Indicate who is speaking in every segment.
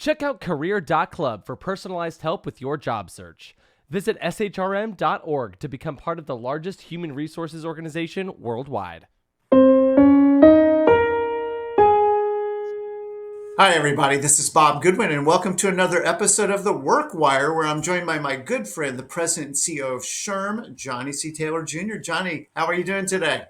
Speaker 1: Check out career.club for personalized help with your job search. Visit shrm.org to become part of the largest human resources organization worldwide.
Speaker 2: Hi, everybody. This is Bob Goodwin, and welcome to another episode of The Work Wire, where I'm joined by my good friend, the president and CEO of SHRM, Johnny C. Taylor Jr. Johnny, how are you doing today?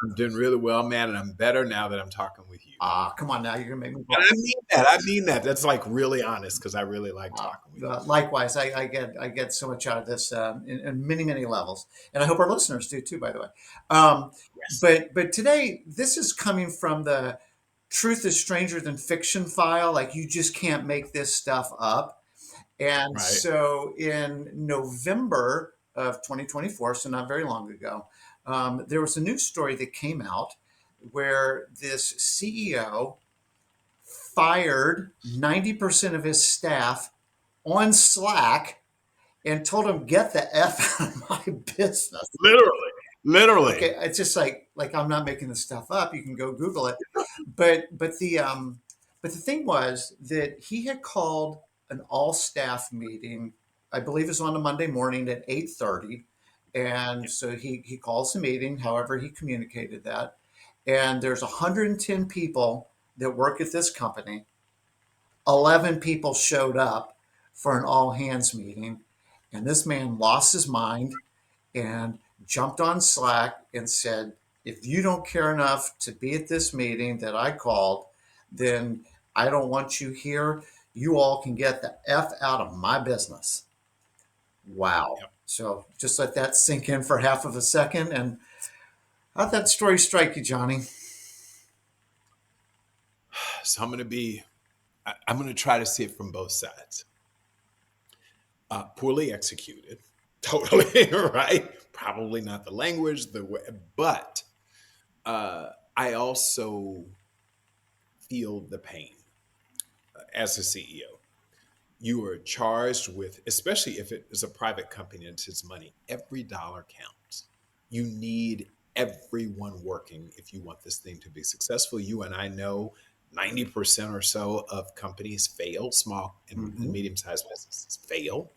Speaker 3: I'm doing really well, man, and I'm better now that I'm talking with you.
Speaker 2: Come on now. You're going to make me
Speaker 3: And
Speaker 2: blush.
Speaker 3: I mean that. I mean that. That's like really honest because I really like talking with you.
Speaker 2: Likewise, I get so much out of this in many, many levels. And I hope our listeners do too, by the way.
Speaker 3: Yes.
Speaker 2: But today, this is coming from the Truth is Stranger Than Fiction file. Like, you just can't make this stuff up. And
Speaker 3: Right.
Speaker 2: so in November of 2024, so not very long ago, there was a news story that came out where this CEO fired 90% of his staff on Slack and told them, get the F out of my business.
Speaker 3: Literally.
Speaker 2: Okay, it's just like I'm not making this stuff up. You can go Google it. But the thing was that he had called an all staff meeting. I believe it was on a Monday morning at 8:30, and so he calls the meeting. However, he communicated that, and there's 110 people that work at this company. 11 people showed up for an all hands meeting, and this man lost his mind and jumped on Slack and said, if you don't care enough to be at this meeting that I called, then I don't want you here. You all can get the F out of my business. Wow.
Speaker 3: Yep.
Speaker 2: So just let that sink in for half of a second. And how'd that story strike you, Johnny?
Speaker 3: So I'm going to try to see it from both sides. Poorly executed. Totally, right? Probably not the language, the way, but I also feel the pain as a CEO. You are charged with, especially if it is a private company and it's money, every dollar counts. You need everyone working if you want this thing to be successful. You and I know 90% or so of companies fail, small and medium-sized businesses fail.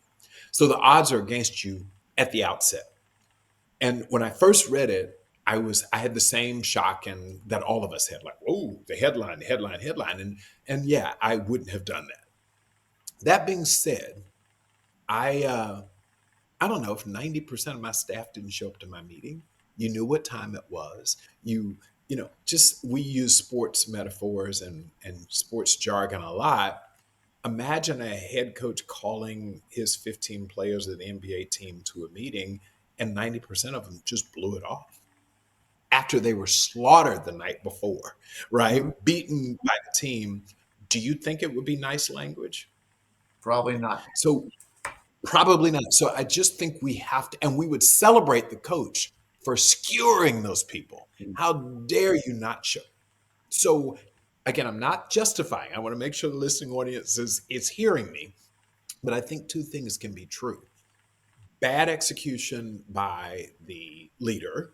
Speaker 3: So the odds are against you at the outset. And when I first read it, I had the same shock and that all of us had, like, whoa, the headline. And yeah, I wouldn't have done that. That being said, I don't know if 90% of my staff didn't show up to my meeting. You knew what time it was. Just we use sports metaphors and sports jargon a lot. Imagine a head coach calling his 15 players of the NBA team to a meeting and 90% of them just blew it off after they were slaughtered the night before, right? Beaten by the team. Do you think it would be nice language?
Speaker 2: Probably not.
Speaker 3: So probably not. So I just think we have to, and we would celebrate the coach for skewering those people. How dare you not show? So again, I'm not justifying. I want to make sure the listening audience is hearing me. But I think two things can be true. Bad execution by the leader,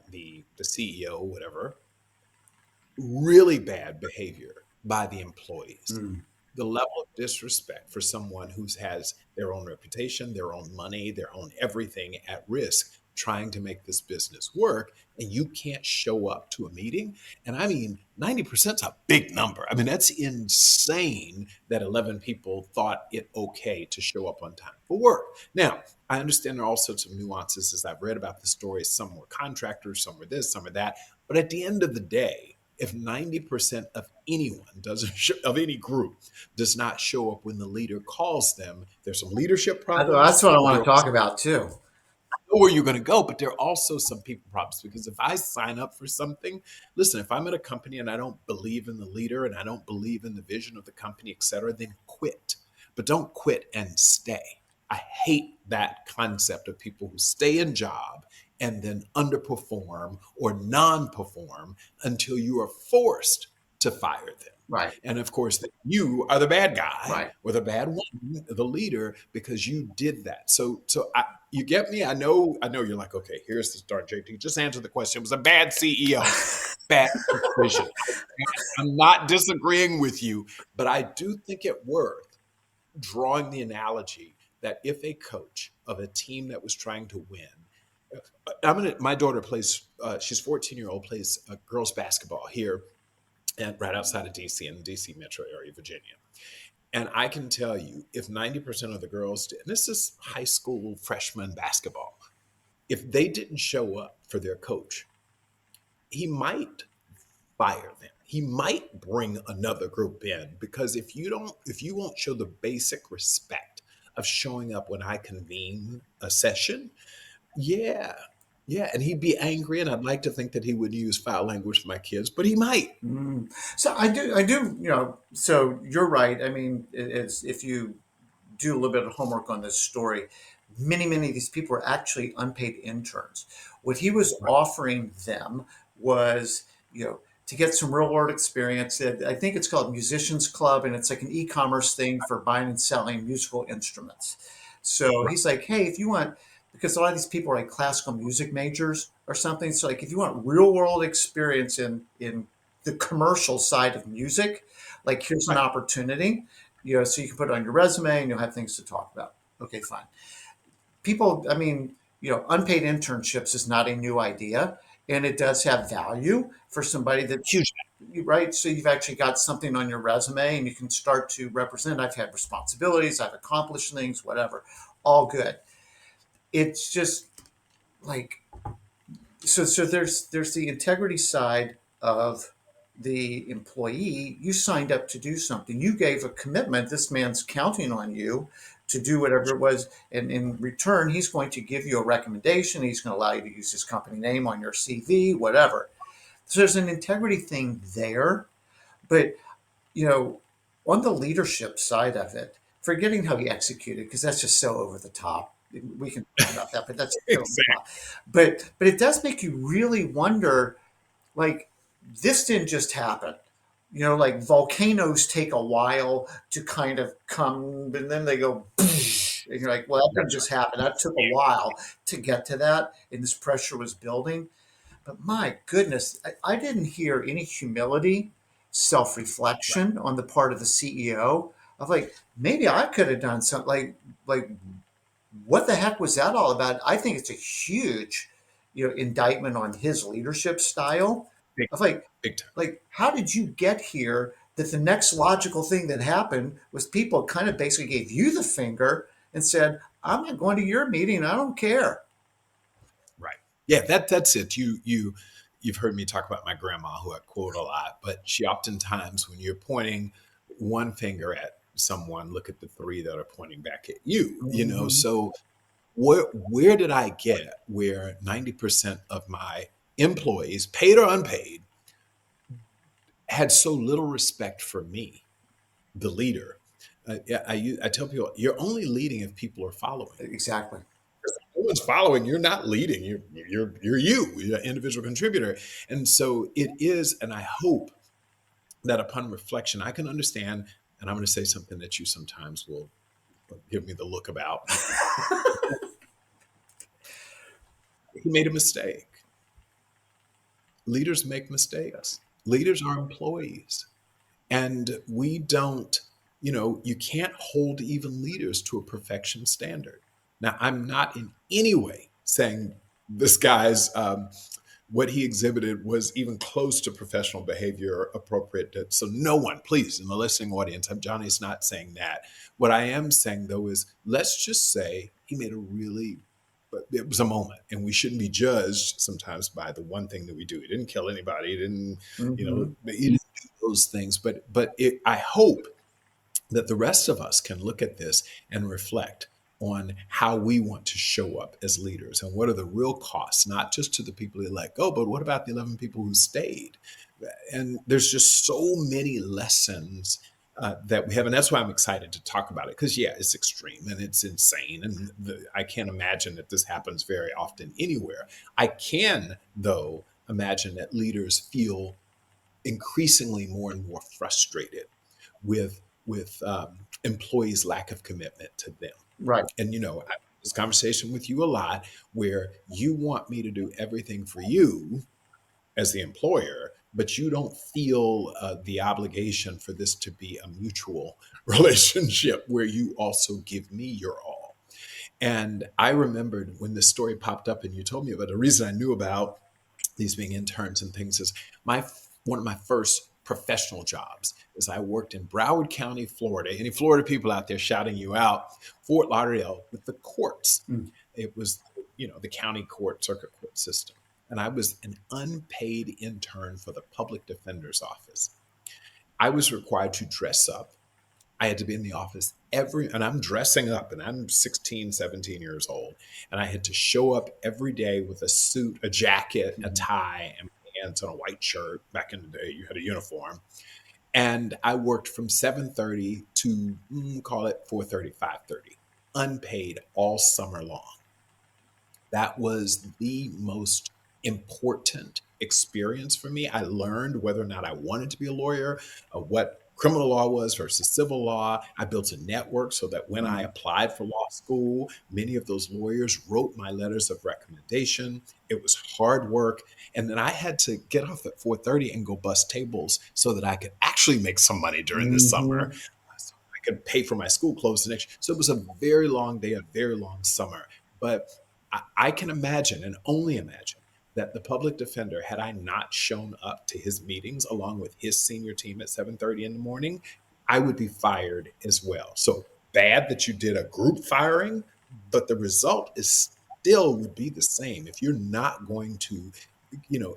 Speaker 3: the CEO, whatever. Really bad behavior by the employees. The level of disrespect for someone who has their own reputation, their own money, their own everything at risk, trying to make this business work, and you can't show up to a meeting. And I mean, 90% is a big number. I mean, that's insane that 11 people thought it okay to show up on time for work. Now, I understand there are all sorts of nuances as I've read about the stories. Some were contractors, some were this, some were that. But at the end of the day, if 90% of anyone of any group does not show up when the leader calls them, there's some leadership problems.
Speaker 2: That's what I want to talk about too.
Speaker 3: I know where you're going to go, but there are also some people problems because if I sign up for something, listen, if I'm at a company and I don't believe in the leader and I don't believe in the vision of the company, et cetera, then quit. But don't quit and stay. I hate that concept of people who stay in job and then underperform or non-perform until you are forced to fire them.
Speaker 2: Right.
Speaker 3: And of course, you are the bad guy
Speaker 2: Right.
Speaker 3: or the bad one, the leader, because you did that. You get me? I know you're like, okay, here's the start, JT. Just answer the question. It was a bad CEO, bad decision. I'm not disagreeing with you, but I do think it worth drawing the analogy that if a coach of a team that was trying to win, my daughter plays, she's 14-year-old, plays girls basketball here right outside of DC in the DC metro area, Virginia. And I can tell you, if 90% of the girls did, and this is high school freshman basketball, if they didn't show up for their coach, he might fire them. He might bring another group in, because if you won't show the basic respect of showing up when I convene a session, yeah, yeah, and he'd be angry, and I'd like to think that he would use foul language with my kids, but he might.
Speaker 2: So I do, so you're right. I mean, it's, if you do a little bit of homework on this story, many of these people were actually unpaid interns. What he was
Speaker 3: Right,
Speaker 2: offering them was, to get some real world experience. I think it's called Musicians Club, and it's like an e-commerce thing for buying and selling musical instruments. So
Speaker 3: right,
Speaker 2: he's like, hey, if you want, because a lot of these people are like classical music majors or something. So like, if you want real world experience in the commercial side of music, like here's an
Speaker 3: right.
Speaker 2: opportunity, so you can put it on your resume and you'll have things to talk about. Okay, fine. People, I mean, unpaid internships is not a new idea, and it does have value for somebody that,
Speaker 3: Huge.
Speaker 2: right? So you've actually got something on your resume and you can start to represent. I've had responsibilities, I've accomplished things, whatever. All good. It's just like, so there's the integrity side of the employee. You signed up to do something, you gave a commitment, this man's counting on you to do whatever it was, and in return he's going to give you a recommendation, he's going to allow you to use his company name on your CV, whatever. So there's an integrity thing there. But you know on the leadership side of it, forgetting how he executed, because that's just so over the top, we can talk about that, but that's so over the
Speaker 3: Exactly.
Speaker 2: top. But it does make you really wonder, like, this didn't just happen. Like volcanoes take a while to kind of come, and then they go, and you're like, well, that didn't
Speaker 3: That's
Speaker 2: just
Speaker 3: right.
Speaker 2: happen. That took a while to get to that, and this pressure was building. But my goodness, I didn't hear any humility, self
Speaker 3: Right.
Speaker 2: reflection on the part of the CEO of like, maybe I could have done something. Like, what the heck was that all about? I think it's a huge, indictment on his leadership style.
Speaker 3: Big,
Speaker 2: Of like,
Speaker 3: big time.
Speaker 2: how did you get here? That the next logical thing that happened was people kind of basically gave you the finger and said, "I'm not going to your meeting. I don't care."
Speaker 3: Right. Yeah, that's it. You've heard me talk about my grandma, who I quote a lot, but she oftentimes, when you're pointing one finger at someone, look at the three that are pointing back at you.
Speaker 2: Mhm.
Speaker 3: So where did I get where 90% of my employees, paid or unpaid, had so little respect for me, the leader? Yeah, I tell people, you're only leading if people are following.
Speaker 2: Exactly.
Speaker 3: No one's following, you're not leading. You're an individual contributor. And so it is, and I hope that upon reflection, I can understand, and I'm going to say something that you sometimes will give me the look about. He made a mistake. Leaders make mistakes. Leaders are employees. And we don't, you can't hold even leaders to a perfection standard. Now, I'm not in any way saying this guy's what he exhibited was even close to professional behavior appropriate. So no one, please, in the listening audience, Johnny's not saying that. What I am saying though is, let's just say he made a really, but it was a moment, and we shouldn't be judged sometimes by the one thing that we do. He didn't kill anybody. He didn't,
Speaker 2: Hmm.
Speaker 3: he didn't do those things. I hope that the rest of us can look at this and reflect on how we want to show up as leaders and what are the real costs, not just to the people who let go, but what about the 11 people who stayed? And there's just so many lessons that we have. And that's why I'm excited to talk about it, because, yeah, it's extreme and it's insane. And I can't imagine that this happens very often anywhere. I can, though, imagine that leaders feel increasingly more and more frustrated with employees' lack of commitment to them.
Speaker 2: Right.
Speaker 3: And I have this conversation with you a lot where you want me to do everything for you as the employer, but you don't feel the obligation for this to be a mutual relationship where you also give me your all. And I remembered when this story popped up and you told me about it, the reason I knew about these being interns and things is my one of my first professional jobs is I worked in Broward County, Florida. Any Florida people out there shouting you out, Fort Lauderdale with the courts.
Speaker 2: Mm.
Speaker 3: It was, the county court, circuit court system. And I was an unpaid intern for the public defender's office. I was required to dress up. I had to be in the office and I'm dressing up and I'm 16, 17 years old. And I had to show up every day with a suit, a jacket, a tie, and pants and a white shirt. Back in the day, you had a uniform. And I worked from 7:30 to call it 4:30, 5:30, unpaid all summer long. That was the most important experience for me. I learned whether or not I wanted to be a lawyer, what criminal law was versus civil law. I built a network so that when I applied for law school, many of those lawyers wrote my letters of recommendation. It was hard work. And then I had to get off at 4:30 and go bust tables so that I could actually make some money during the summer. So I could pay for my school clothes the next. So it was a very long day, a very long summer. But I can imagine and only imagine that the public defender, had I not shown up to his meetings along with his senior team at 7:30 in the morning, I would be fired as well. So bad that you did a group firing, but the result is still would be the same. If you're not going to,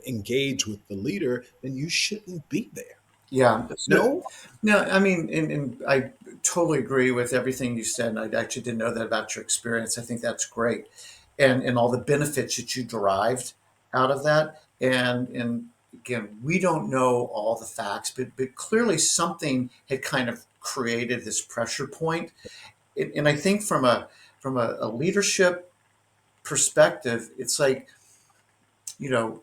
Speaker 3: engage with the leader, then you shouldn't be there.
Speaker 2: Yeah.
Speaker 3: No?
Speaker 2: No, I mean, and I totally agree with everything you said. And I actually didn't know that about your experience. I think that's great. And all the benefits that you derived out of that. And again, we don't know all the facts, but clearly something had kind of created this pressure point. And I think from a leadership perspective, it's like, you know,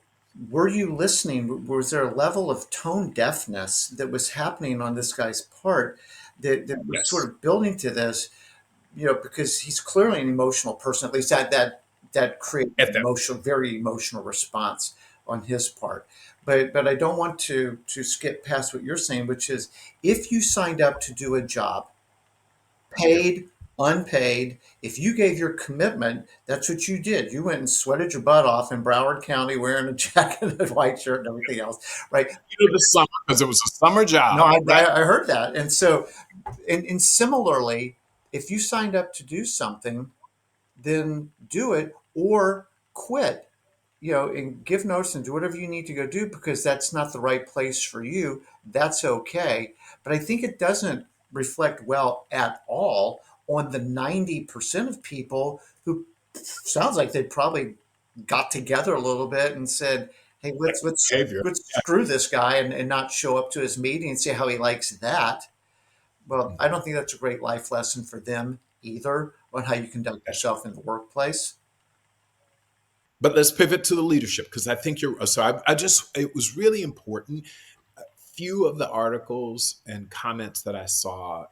Speaker 2: were you listening? Was there a level of tone deafness that was happening on this guy's part that was sort
Speaker 3: Yes.
Speaker 2: of building to this? Because he's clearly an emotional person. At least that created
Speaker 3: At
Speaker 2: an
Speaker 3: that
Speaker 2: very emotional response on his part. But I don't want to skip past what you're saying, which is if you signed up to do a job, paid, unpaid. If you gave your commitment, that's what you did. You went and sweated your butt off in Broward County wearing a jacket and a white shirt and everything else, right?
Speaker 3: the summer, because it was a summer
Speaker 2: No,
Speaker 3: job,
Speaker 2: I,
Speaker 3: right?
Speaker 2: I, I heard that. And so, and similarly, if you signed up to do something, then do it or quit, and give notice and do whatever you need to go do because that's not the right place for you. That's okay. But I think it doesn't reflect well at all on the 90% of people who sounds like they probably got together a little bit and said, hey, let's
Speaker 3: Behavior.
Speaker 2: let's screw this guy and not show up to his meeting and see how he likes that. Well, I don't think that's a great life lesson for them either on how you conduct yourself in the workplace.
Speaker 3: But let's pivot to the leadership because I think you're. So it was really important. Few of the articles and comments that I saw,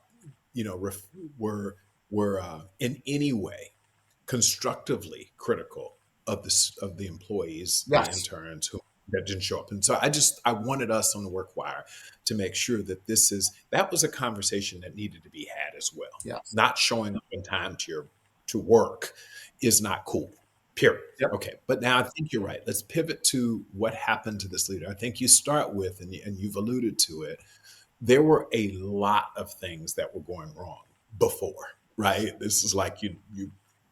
Speaker 3: were in any way constructively critical of the employees, the
Speaker 2: Yes.
Speaker 3: interns who that didn't show up. And so I wanted us on the work wire to make sure that that was a conversation that needed to be had as well.
Speaker 2: Yes.
Speaker 3: Not showing up in time to work is not cool. Period.
Speaker 2: Yep.
Speaker 3: Okay, but now I think you're right. Let's pivot to what happened to this leader. I think you start with, and you've alluded to it, there were a lot of things that were going wrong before, right? This is like you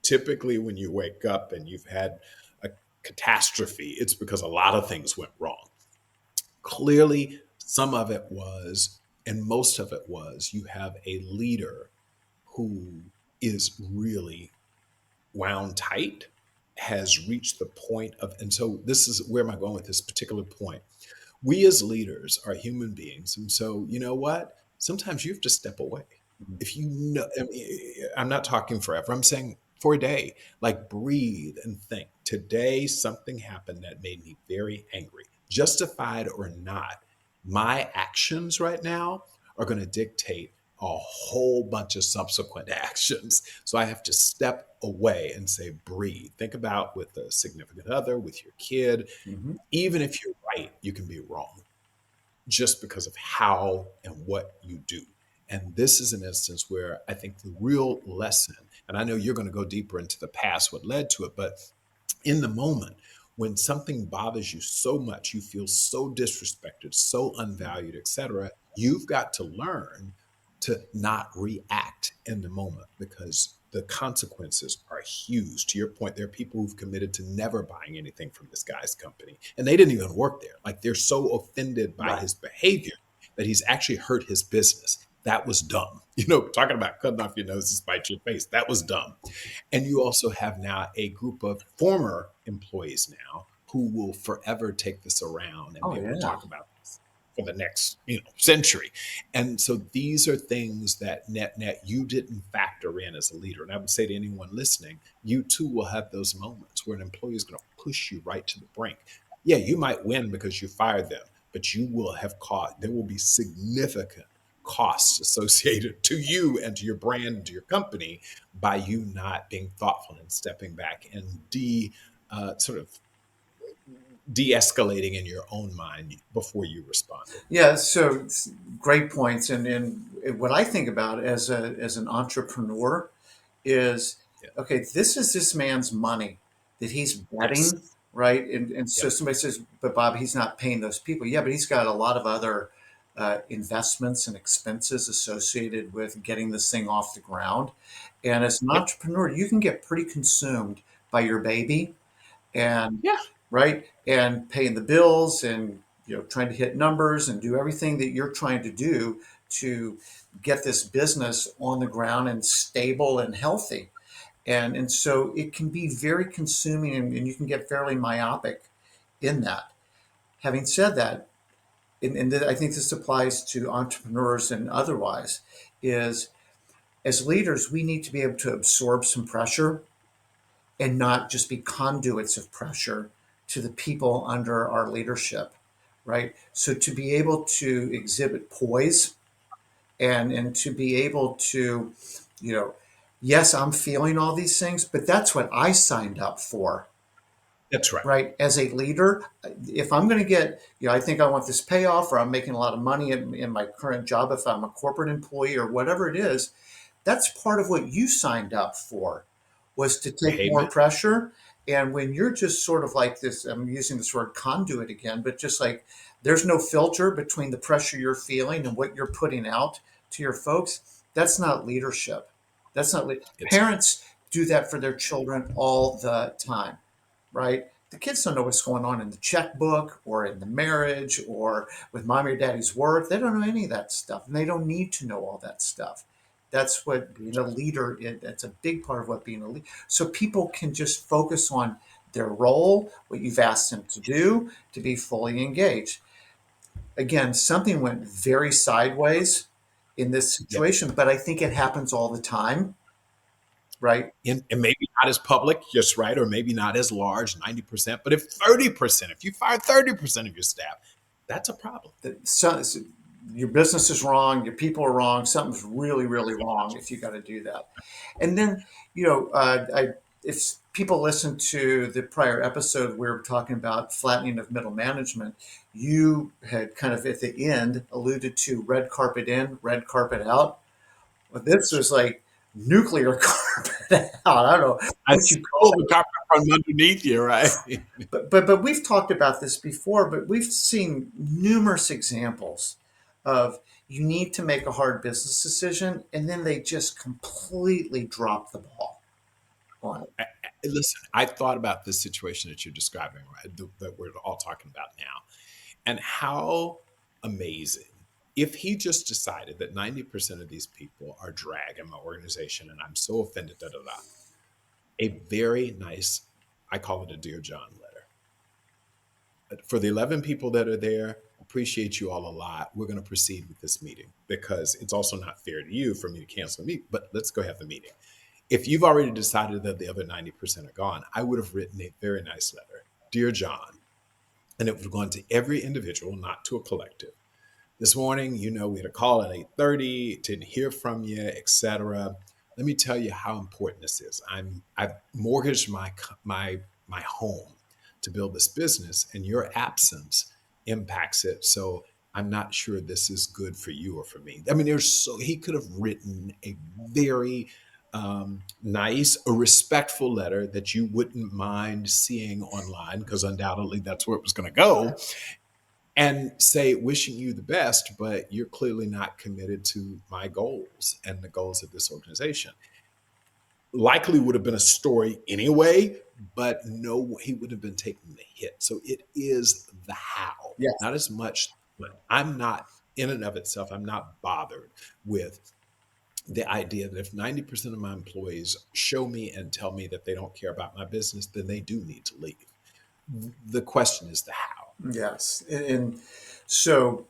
Speaker 3: typically when you wake up and you've had a catastrophe, it's because a lot of things went wrong. Clearly, some of it was, and most of it was, you have a leader who is really wound tight, has reached the point of, and so this is where am I going with this particular point? We as leaders are human beings. And so, you know what? Sometimes you have to step away. If you know, I'm not talking forever. I'm saying for a day, like breathe and think. Today, something happened that made me very angry, justified or not. My actions right now are going to dictate a whole bunch of subsequent actions. So I have to step away and say, breathe. Think about with a significant other, with your kid.
Speaker 2: Mhm.
Speaker 3: Even if you're right, you can be wrong just because of how and what you do. And this is an instance where I think the real lesson, and I know you're going to go deeper into the past, what led to it, but in the moment, when something bothers you so much, you feel so disrespected, so unvalued, etc., you've got to learn to not react in the moment because the consequences are huge. To your point, there are people who've committed to never buying anything from this guy's company, and they didn't even work there. Like they're so offended by
Speaker 2: Right.
Speaker 3: his behavior that he's actually hurt his business. That was dumb. Talking about cutting off your nose to spite your face, that was dumb. And you also have now a group of former employees now who will forever take this around and
Speaker 2: Oh
Speaker 3: be able to
Speaker 2: yeah.
Speaker 3: talk about this for the next century. And so these are things that net you didn't factor in as a leader. And I would say to anyone listening, you too will have those moments where an employee is going to push you right to the brink. Yeah, you might win because you fired them, but you will have caught, there will be significant costs associated to you and to your brand and to your company by you not being thoughtful and stepping back and sort of de-escalating in your own mind before you responded.
Speaker 2: Yeah, so great points. And what I think about as an entrepreneur is,
Speaker 3: Yeah.
Speaker 2: okay, this is this man's money that he's
Speaker 3: Yes.
Speaker 2: betting, right? And so
Speaker 3: Yep.
Speaker 2: somebody says, but Bob, he's not paying those people. Yeah, but he's got a lot of other investments and expenses associated with getting this thing off the ground. And as an
Speaker 3: Yep.
Speaker 2: entrepreneur, you can get pretty consumed by your baby and
Speaker 3: Yeah.
Speaker 2: right and paying the bills and trying to hit numbers and do everything that you're trying to do to get this business on the ground and stable and healthy, and so it can be very consuming, and you can get fairly myopic in that. Having said that, and I think this applies to entrepreneurs and otherwise, is as leaders we need to be able to absorb some pressure and not just be conduits of pressure to the people under our leadership, right? So to be able to exhibit poise and to be able to, you know, yes, I'm feeling all these things, but that's what I signed up for,
Speaker 3: That's right.
Speaker 2: right? As a leader, if I'm going to get, I think I want this payoff, or I'm making a lot of money in my current job, if I'm a corporate employee or whatever it is, that's part of what you signed up for, was to take more
Speaker 3: Amen.
Speaker 2: pressure. And when you're just sort of like this, I'm using this word conduit again, but just like there's no filter between the pressure you're feeling and what you're putting out to your folks, that's not leadership. That's not
Speaker 3: It's
Speaker 2: Parents do that for their children all the time, right? The kids don't know what's going on in the checkbook or in the marriage or with mommy or daddy's work. They don't know any of that stuff, and they don't need to know all that stuff. That's what being a leader is. That's a big part of what being a leader. So people can just focus on their role, what you've asked them to do, to be fully engaged. Again, something went very sideways in this
Speaker 3: Yep.
Speaker 2: situation, but I think it happens all the time, right?
Speaker 3: And maybe not as public, just right, or maybe not as large, 90%. But if 30%, if you fire 30% of your staff, that's a problem.
Speaker 2: So, your business is wrong, your people are wrong, something's really, really wrong if you got to do that. And then, if people listen to the prior episode, we were talking about flattening of middle management. You had kind of at the end alluded to red carpet in, red carpet out. Well, this was like nuclear carpet out. I don't know
Speaker 3: I
Speaker 2: what you call
Speaker 3: stole the carpet from underneath you, right?
Speaker 2: but we've talked about this before, but we've seen numerous examples of you need to make a hard business decision and then they just completely drop the ball on it.
Speaker 3: Listen, I thought about this situation that you're describing, right? That we're all talking about now, and how amazing if he just decided that 90% of these people are drag in my organization and I'm so offended, da da da. A very nice, I call it a Dear John letter. For the 11 people that are there, appreciate you all a lot. We're going to proceed with this meeting because it's also not fair to you for me to cancel a meeting, but let's go have the meeting. If you've already decided that the other 90% are gone, I would have written a very nice letter. Dear John, and it would have gone to every individual, not to a collective. This morning, we had a call at 8:30, didn't hear from you, etc. Let me tell you how important this is. I've mortgaged my home to build this business, and your absence impacts it. So I'm not sure this is good for you or for me. I mean, he could have written a very nice, a respectful letter that you wouldn't mind seeing online, because undoubtedly that's where it was going to go, and say, wishing you the best, but you're clearly not committed to my goals and the goals of this organization. Likely would have been a story anyway, but no, he would have been taking the hit. So it is the how,
Speaker 2: Yes.
Speaker 3: not as much. But I'm not, in and of itself, I'm not bothered with the idea that if 90% of my employees show me and tell me that they don't care about my business, then they do need to leave. The question is the how.
Speaker 2: Yes. And so,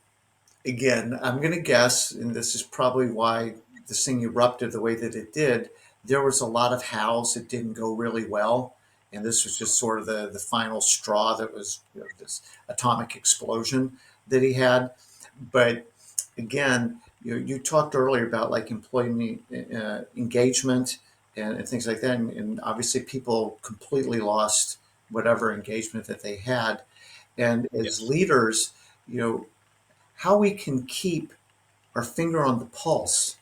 Speaker 2: again, I'm going to guess, and this is probably why this thing erupted the way that it did. There was a lot of hows that didn't go really well. And this was just sort of the final straw that was, this atomic explosion that he had. But again, you talked earlier about like employee engagement and things like that. And obviously, people completely lost whatever engagement that they had. And as
Speaker 3: Yes.
Speaker 2: leaders, you know, how we can keep our finger on the pulse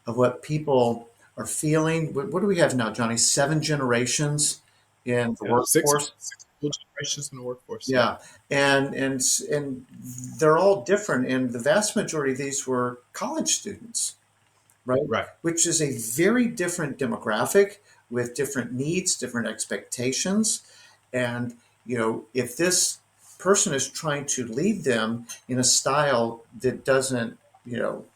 Speaker 2: of what people are feeling. What do we have now, Johnny? 7 generations in the
Speaker 3: Yeah.
Speaker 2: workforce.
Speaker 3: Six full generations in the workforce. Yeah.
Speaker 2: Yeah, and they're all different, and the vast majority of these were college students, right?
Speaker 3: Right.
Speaker 2: Which is a very different demographic with different needs, different expectations, and if this person is trying to lead them in a style that doesn't, you know,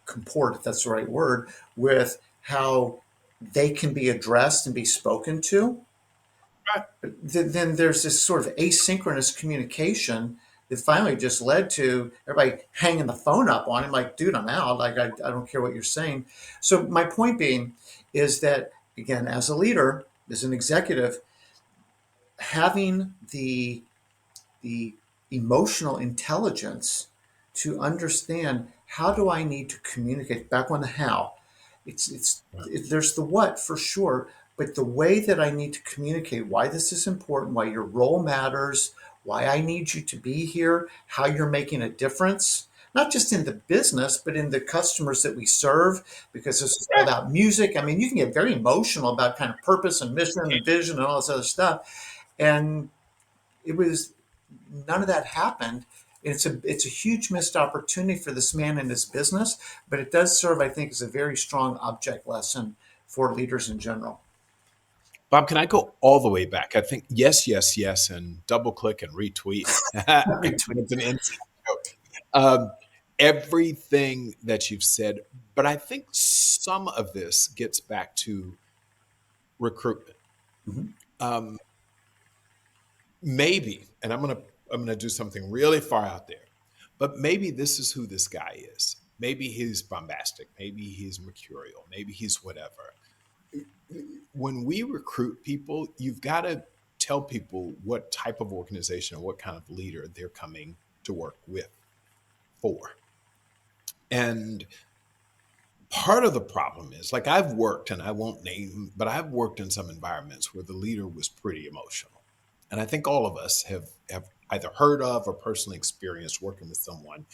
Speaker 2: comport, if that's the right word, with how they can be addressed and be spoken to,
Speaker 3: Right.
Speaker 2: then there's this sort of asynchronous communication that finally just led to everybody hanging the phone up on him, like, dude, I'm out. Like, I don't care what you're saying. So, my point being is that, again, as a leader, as an executive, having the emotional intelligence to understand how do I need to communicate back on the how.
Speaker 3: Right.
Speaker 2: There's the what for sure, but the way that I need to communicate why this is important, why your role matters, why I need you to be here, how you're making a difference, not just in the business, but in the customers that we serve, because this is all
Speaker 3: Yeah.
Speaker 2: about music. I mean, you can get very emotional about kind of purpose and mission and vision and all this other stuff. And it was none of that happened. It's a huge missed opportunity for this man and his business, but it does serve, I think, as a very strong object lesson for leaders in general.
Speaker 3: Bob, can I go all the way back? I think yes, yes, yes, and double click and retweet. It's an inside joke. Everything that you've said, but I think some of this gets back to recruitment.
Speaker 2: Mhm.
Speaker 3: Um, Maybe, and I'm gonna do something really far out there, but maybe this is who this guy is. Maybe he's bombastic. Maybe he's mercurial. Maybe he's whatever. When we recruit people, you've got to tell people what type of organization or what kind of leader they're coming to work with for. And part of the problem is, like, I've worked, and I won't name, but I've worked in some environments where the leader was pretty emotional. And I think all of us have either heard of or personally experienced working with someone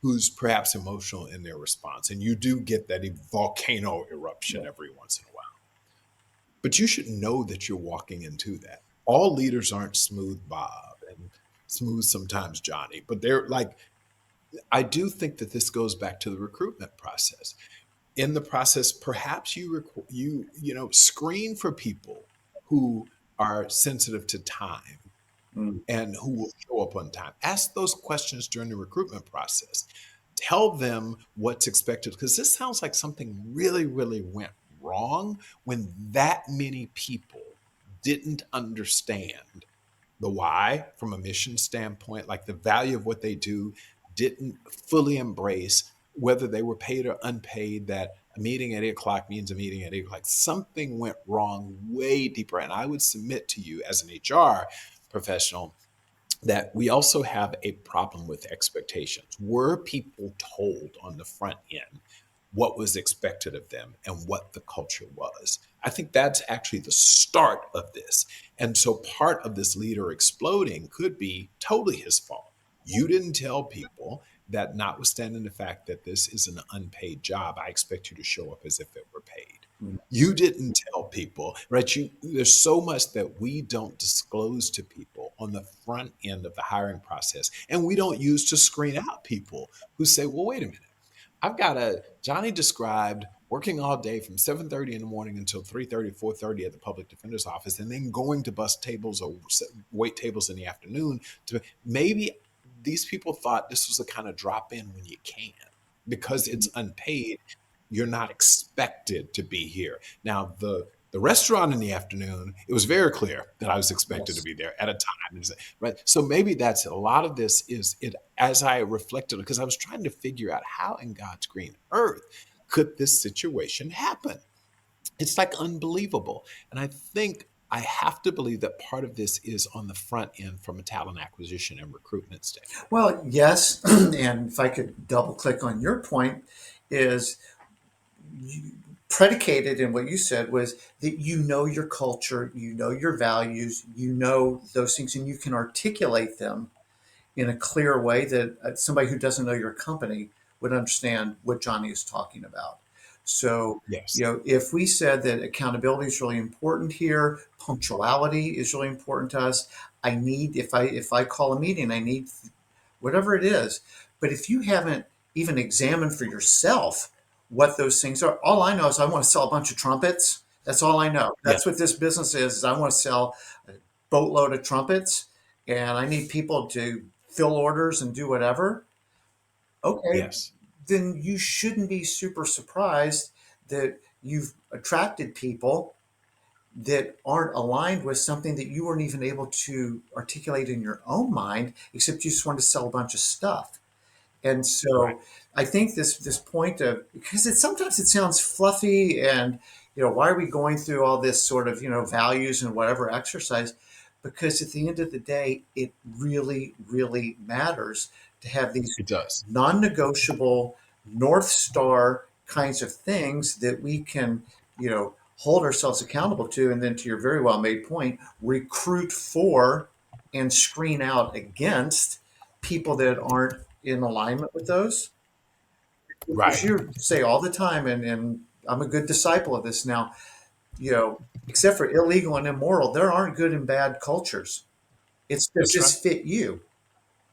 Speaker 3: who's perhaps emotional in their response. And you do get that volcano eruption
Speaker 2: Yeah.
Speaker 3: every once in a while. But you should know that you're walking into that. All leaders aren't smooth Bob and smooth sometimes Johnny, but they're like, I do think that this goes back to the recruitment process. In the process, perhaps screen for people who are sensitive to time
Speaker 2: Mm.
Speaker 3: and who will show up on time. Ask those questions during the recruitment process. Tell them what's expected, because this sounds like something really, really went wrong when that many people didn't understand the why from a mission standpoint, like the value of what they do, didn't fully embrace whether they were paid or unpaid, that a meeting at 8 o'clock means a meeting at 8 o'clock. Something went wrong way deeper. And I would submit to you as an HR professional that we also have a problem with expectations. Were people told on the front end what was expected of them and what the culture was? I think that's actually the start of this. And so part of this leader exploding could be totally his fault. You didn't tell people that, notwithstanding the fact that this is an unpaid job, I expect you to show up as if it were paid. You didn't tell people, right? There's so much that we don't disclose to people on the front end of the hiring process, and we don't use to screen out people who say, well, wait a minute. I've got a Johnny described working all day from 7:30 in the morning until 3:30, 4:30 at the public defender's office, and then going to bus tables or wait tables in the afternoon. To maybe these people thought this was a kind of drop in when you can, because it's unpaid. You're not expected to be here. Now, the restaurant in the afternoon, it was very clear that I was expected to
Speaker 2: Yes.
Speaker 3: be there at a time, right? So maybe that's a lot of this is it. As I reflected, because I was trying to figure out how in God's green earth could this situation happen. It's like unbelievable, and I think I have to believe that part of this is on the front end from a talent acquisition and recruitment standpoint.
Speaker 2: Well, yes, and if I could double click on your point, is you, predicated in what you said was that you know your culture, you know your values, you know those things, and you can articulate them in a clear way that somebody who doesn't know your company would understand what Johnny is talking about. So,
Speaker 3: Yes.
Speaker 2: if we said that accountability is really important here, punctuality is really important to us. I need if I call a meeting, I need whatever it is. But if you haven't even examined for yourself what those things are, all I know is I want to sell a bunch of trumpets. That's all I know.
Speaker 3: Yes.
Speaker 2: That's what this business is I want to sell a boatload of trumpets, and I need people to fill orders and do whatever. Okay,
Speaker 3: Yes.
Speaker 2: then you shouldn't be super surprised that you've attracted people that aren't aligned with something that you weren't even able to articulate in your own mind, except you just wanted to sell a bunch of stuff. And
Speaker 3: Right.
Speaker 2: so I think this point of, because sometimes it sounds fluffy, and why are we going through all this sort of values and whatever exercise? Because at the end of the day, it really really matters to have these
Speaker 3: It does.
Speaker 2: non-negotiable North Star kinds of things that we can hold ourselves accountable to, and then to your very well made point, recruit for and screen out against people that aren't in alignment with those. As
Speaker 3: Right.
Speaker 2: you say all the time, and I'm a good disciple of this now, except for illegal and immoral, there aren't good and bad cultures. It's does
Speaker 3: That's right.
Speaker 2: this fit you?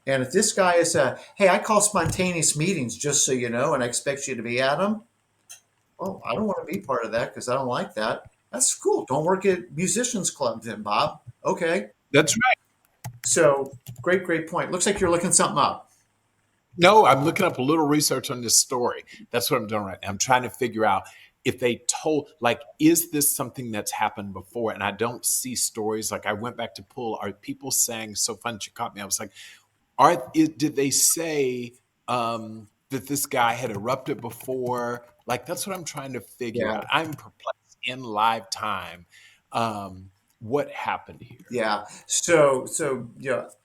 Speaker 2: And if this guy is hey, I call spontaneous meetings just so you know, and I expect you to be at them. Well, I don't want to be part of that because I don't like that. That's cool. Don't work at musicians club then, Bob. Okay.
Speaker 3: That's right.
Speaker 2: So great point. Looks like you're looking something up.
Speaker 3: No, I'm looking up a little research on this story. That's what I'm doing right now. I'm trying to figure out if they told, like, is this something that's happened before? And I don't see stories. Like, I went back to pull, are people saying, so fun that you caught me? I was like, did they say that this guy had erupted before? Like, that's what I'm trying to figure
Speaker 2: Yeah.
Speaker 3: out. I'm perplexed in live time. What happened here?
Speaker 2: Yeah. So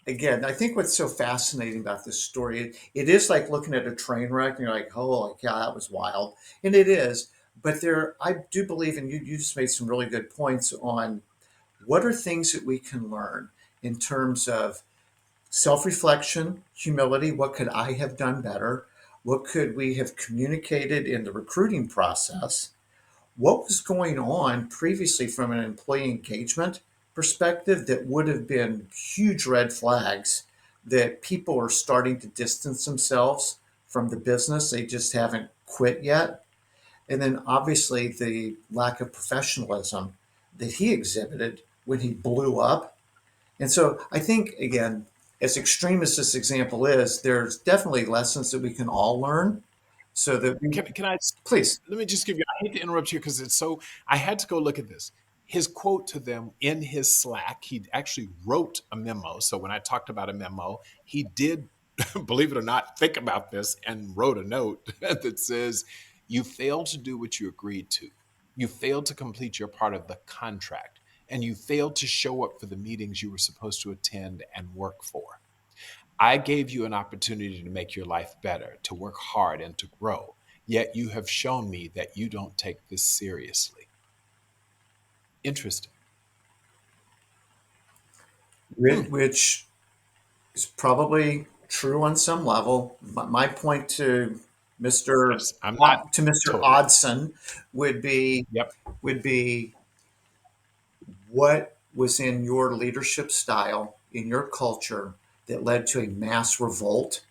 Speaker 2: again, I think what's so fascinating about this story, it is like looking at a train wreck, and you're like, holy cow, that was wild. And it is. But I do believe, and you just made some really good points on what are things that we can learn in terms of self-reflection, humility. What could I have done better? What could we have communicated in the recruiting process? What was going on previously from an employee engagement perspective that would have been huge red flags that people are starting to distance themselves from the business? They just haven't quit yet. And then obviously the lack of professionalism that he exhibited when he blew up. And so I think, again, as extreme as this example is, there's definitely lessons that we can all learn so that we,
Speaker 3: Can I
Speaker 2: please.
Speaker 3: let me just give you, I hate to interrupt you because it's so, I had to go look at this. His quote to them in his Slack, he actually wrote a memo. So when I talked about a memo, he did, believe it or not, think about this and wrote a note that says, you failed to do what you agreed to. You failed to complete your part of the contract. and you failed to show up for the meetings you were supposed to attend and work for. I gave you an opportunity to make your life better, to work hard and to grow, yet you have shown me that you don't take this seriously. Interesting.
Speaker 2: Which is probably true on some level. My point to Mr.
Speaker 3: Yes, I'm not
Speaker 2: To Mr.
Speaker 3: totally.
Speaker 2: Odson would be
Speaker 3: Yep.
Speaker 2: would be what was in your leadership style, in your culture, that led to a mass revolt,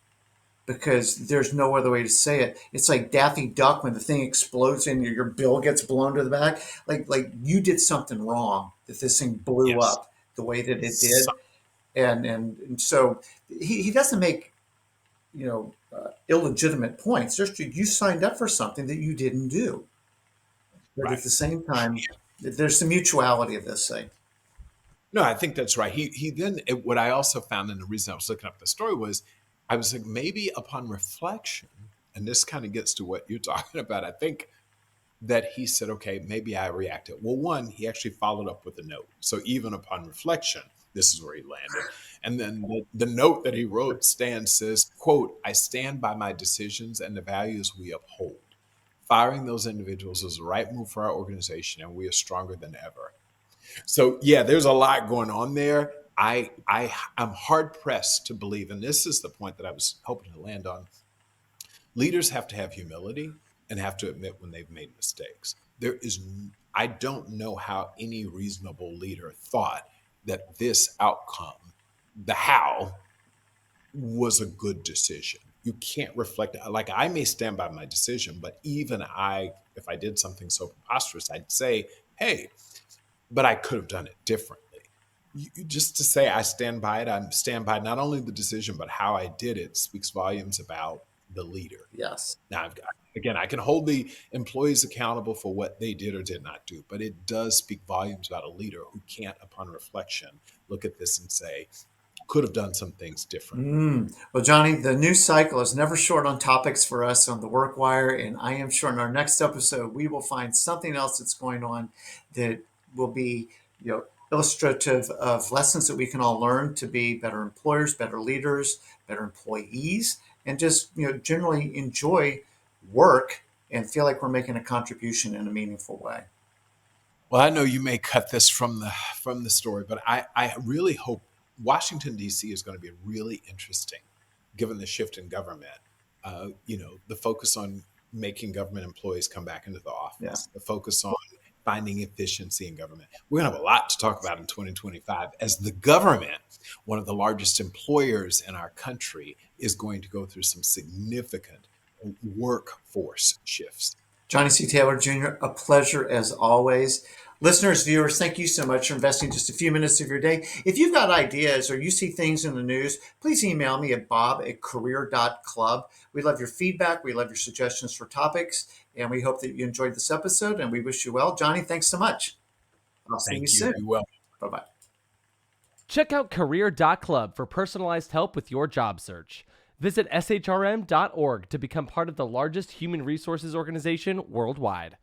Speaker 2: because there's no other way to say it. It's like Daffy Duck when the thing explodes and your bill gets blown to the back. Like you did something wrong that this thing blew
Speaker 3: Yes.
Speaker 2: up the way that it
Speaker 3: So,
Speaker 2: did. And so he doesn't make illegitimate points. You signed up for something that you didn't do, but at
Speaker 3: right.
Speaker 2: the same time, there's the mutuality of this thing.
Speaker 3: No, I think that's right. He then what I also found, and the reason I was looking up the story was, I was like, maybe upon reflection, and this kind of gets to what you're talking about. I think that he said, okay, maybe I reacted. Well, one, he actually followed up with a note. So even upon reflection, this is where he landed. And then the note that he wrote says, quote, I stand by my decisions and the values we uphold. Firing those individuals is the right move for our organization, and we are stronger than ever. So yeah, there's a lot going on there. I'm hard pressed to believe, and this is the point that I was hoping to land on. Leaders have to have humility and have to admit when they've made mistakes. I don't know how any reasonable leader thought that this outcome, the how, was a good decision. You can't reflect, like, I may stand by my decision, but even if I did something so preposterous, I'd say, hey, but I could have done it differently. Just to say I stand by it, I stand by not only the decision, but how I did it speaks volumes about the leader.
Speaker 2: Yes.
Speaker 3: Now, again, I can hold the employees accountable for what they did or did not do, but it does speak volumes about a leader who can't, upon reflection, look at this and say, could have done some things different.
Speaker 2: Well, Johnny, the news cycle is never short on topics for us on the Work Wire, and I am sure in our next episode we will find something else that's going on that will be, illustrative of lessons that we can all learn to be better employers, better leaders, better employees, and just generally enjoy work and feel like we're making a contribution in a meaningful way.
Speaker 3: Well, I know you may cut this from the story, but I really hope Washington, D.C. is going to be really interesting, given the shift in government. The focus on making government employees come back into the office,
Speaker 2: Yeah.
Speaker 3: the focus on finding efficiency in government. We're going to have a lot to talk about in 2025 as the government, one of the largest employers in our country, is going to go through some significant workforce shifts.
Speaker 2: Johnny C. Taylor Jr., a pleasure as always. Listeners, viewers, thank you so much for investing just a few minutes of your day. If you've got ideas or you see things in the news, please email me at bob@career.club. We love your feedback. We love your suggestions for topics. And we hope that you enjoyed this episode and we wish you well. Johnny, thanks so much. I'll see you
Speaker 3: Thank you.
Speaker 2: soon.
Speaker 3: Be well.
Speaker 2: Bye-bye.
Speaker 1: Check out career.club for personalized help with your job search. Visit shrm.org to become part of the largest human resources organization worldwide.